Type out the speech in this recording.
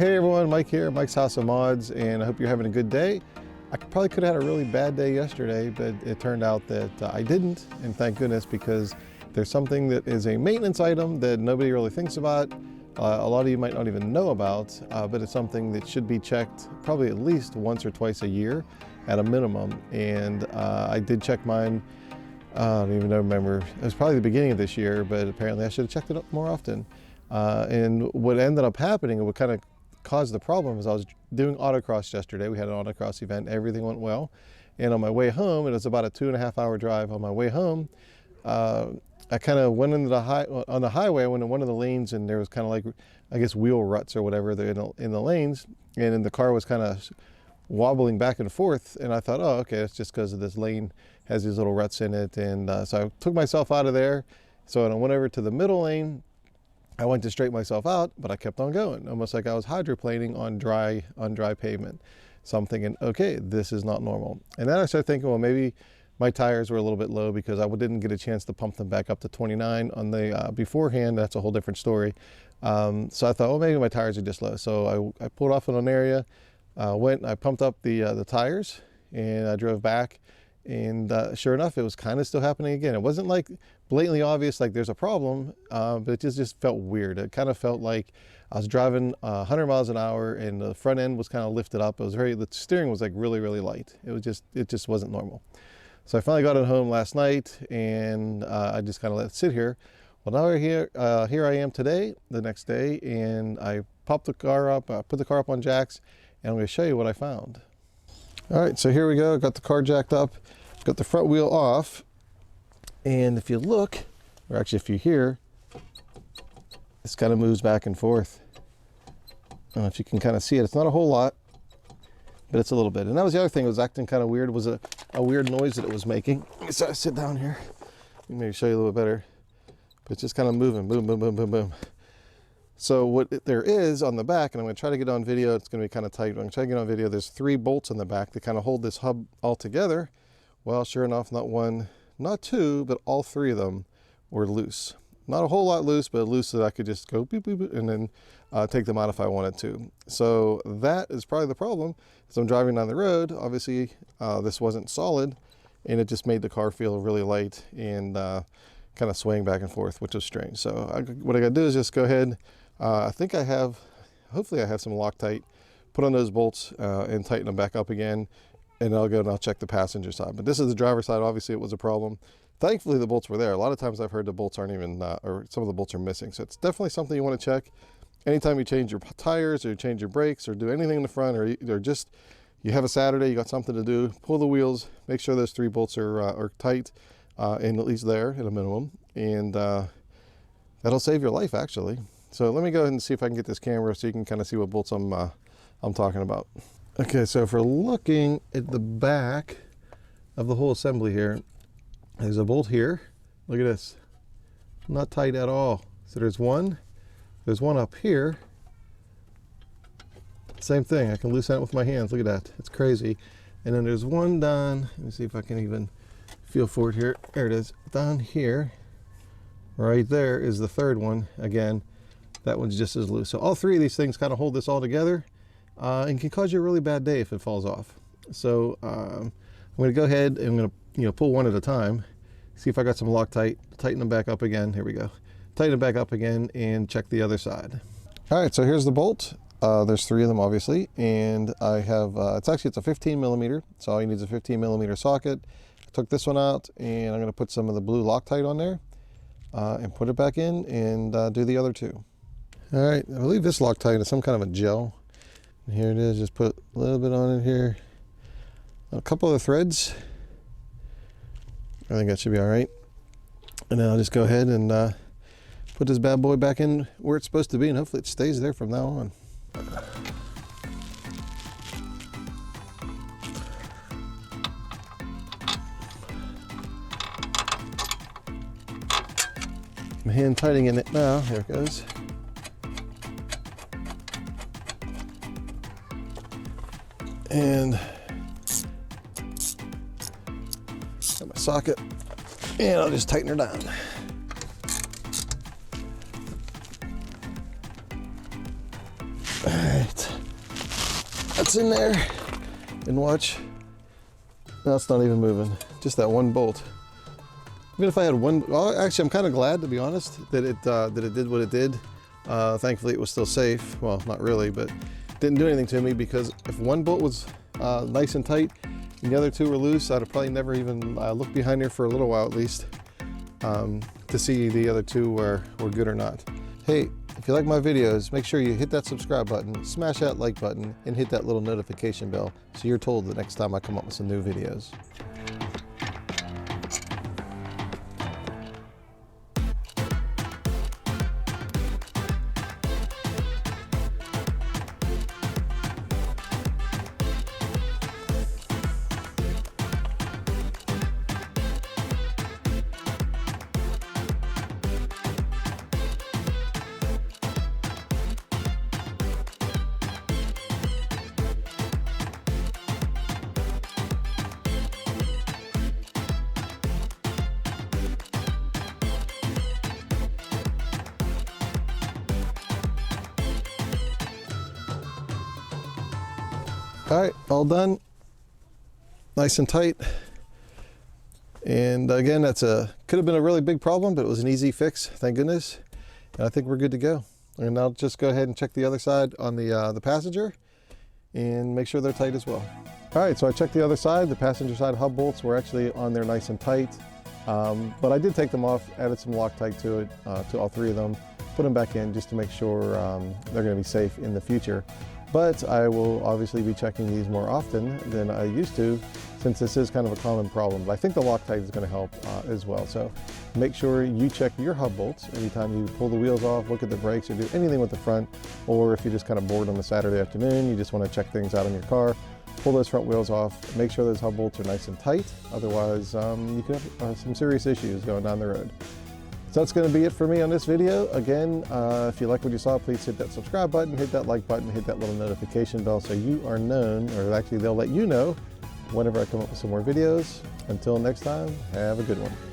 Hey everyone, Mike here, Mike's House of Mods, and I hope you're having a good day. I probably could have had a really bad day yesterday, but it turned out that I didn't, and thank goodness, because there's something that is a maintenance item that nobody really thinks about. A lot of you might not even know about, but it's something that should be checked probably at least once or twice a year at a minimum. And I did check mine, I don't even remember, it was probably the beginning of this year, but apparently I should have checked it up more often. And what ended up happening, and what kind of caused the problem, is I was doing autocross yesterday. We had an autocross event, everything went well. And on my way home, it was about a 2.5 hour drive. On my way home, I kind of went into on the highway, I went in one of the lanes, and there was kind of like, I guess, wheel ruts or whatever in the lanes. And then the car was kind of wobbling back and forth. And I thought, oh, okay, it's just because of this lane has these little ruts in it. And so I took myself out of there. So I went over to the middle lane. I went to straighten myself out, but I kept on going, almost like I was hydroplaning on dry pavement. So I'm thinking, okay, this is not normal. And then I started thinking, well, maybe my tires were a little bit low because I didn't get a chance to pump them back up to 29 on the beforehand. That's a whole different story. So I thought, well, maybe my tires are just low. So I pulled off in an area, went, I pumped up the tires, and I drove back. And sure enough, it was kind of still happening again. It wasn't like blatantly obvious, like there's a problem, but it just felt weird. It kind of felt like I was driving 100 miles an hour, and the front end was kind of lifted up. It was the steering was like really, really light. It just wasn't normal. So I finally got it home last night, and I just kind of let it sit here. Well, now we're here. Here I am today, the next day, and I popped the car up, put the car up on jacks, and I'm going to show you what I found. All right, so here we go. Got the car jacked up, got the front wheel off, and if you look, or actually if you hear, this kind of moves back and forth. I don't know if you can kind of see it. It's not a whole lot, but it's a little bit. And that was the other thing. It was acting kind of weird. It was a weird noise that it was making. So I sit down here. Let me maybe show you a little bit better. But it's just kind of moving, boom, boom, boom, boom, boom. So what there is on the back, and I'm going to try to get on video, it's going to be kind of tight, but I'm going to try to get on video, there's 3 bolts on the back that kind of hold this hub all together. Well, sure enough, not one, not 2, but all 3 of them were loose. Not a whole lot loose, but loose so that I could just go beep, beep, beep, and then take them out if I wanted to. So that is probably the problem. As I'm driving down the road, obviously this wasn't solid, and it just made the car feel really light and kind of swaying back and forth, which was strange. So what I got to do is just go ahead. I think I have, hopefully I have some Loctite, put on those bolts and tighten them back up again, and I'll go and I'll check the passenger side. But this is the driver's side. Obviously it was a problem. Thankfully the bolts were there. A lot of times I've heard the bolts aren't even, or some of the bolts are missing. So it's definitely something you want to check. Anytime you change your tires or change your brakes or do anything in the front, or just you have a Saturday, you got something to do, pull the wheels, make sure those 3 bolts are tight and at least there at a minimum. And that'll save your life actually. So let me go ahead and see if I can get this camera so you can kind of see what bolts I'm talking about. Okay, so if we're looking at the back of the whole assembly here, there's a bolt here. Look at this. Not tight at all. So there's one up here. Same thing, I can loosen it with my hands. Look at that, it's crazy. And then there's one down, let me see if I can even feel for it here. There it is, down here. Right there is the 3rd one. Again, that one's just as loose. So all 3 of these things kind of hold this all together and can cause you a really bad day if it falls off. So I'm going to go ahead and I'm going to pull one at a time, see if I got some Loctite, tighten them back up again. Here we go. Tighten them back up again and check the other side. All right, so here's the bolt. There's 3 of them obviously, and I have, it's a 15 millimeter. So all you need is a 15 millimeter socket. I took this one out, and I'm going to put some of the blue Loctite on there and put it back in and do the other 2. All right, I believe this Loctite is some kind of a gel. And here it is, just put a little bit on it here. A couple of threads. I think that should be all right. And then I'll just go ahead and put this bad boy back in where it's supposed to be, and hopefully it stays there from now on. My hand tightening it now, there it goes. And got my socket, and I'll just tighten her down. All right, that's in there. And watch, now it's not even moving, just that one bolt. Even if I had one, well, actually I'm kind of glad, to be honest, that it did what it did. Thankfully it was still safe. Well, not really, but didn't do anything to me, because if one bolt was nice and tight and the other two were loose, I'd have probably never even looked behind here for a little while at least to see the other two were good or not. Hey, if you like my videos, make sure you hit that subscribe button, smash that like button, and hit that little notification bell so you're told the next time I come up with some new videos. All right, all done, nice and tight. And again, could have been a really big problem, but it was an easy fix, thank goodness. And I think we're good to go. And I'll just go ahead and check the other side on the passenger and make sure they're tight as well. All right, so I checked the other side. The passenger side hub bolts were actually on there nice and tight. But I did take them off, added some Loctite to it, to all three of them, put them back in just to make sure they're gonna be safe in the future. But I will obviously be checking these more often than I used to, since this is kind of a common problem. But I think the Loctite is going to help as well. So make sure you check your hub bolts anytime you pull the wheels off, look at the brakes, or do anything with the front. Or if you're just kind of bored on a Saturday afternoon, you just want to check things out in your car, pull those front wheels off, make sure those hub bolts are nice and tight. Otherwise, you could have some serious issues going down the road. So that's going to be it for me on this video. Again, if you like what you saw, please hit that subscribe button, hit that like button, hit that little notification bell so you are known, or actually they'll let you know whenever I come up with some more videos. Until next time, have a good one.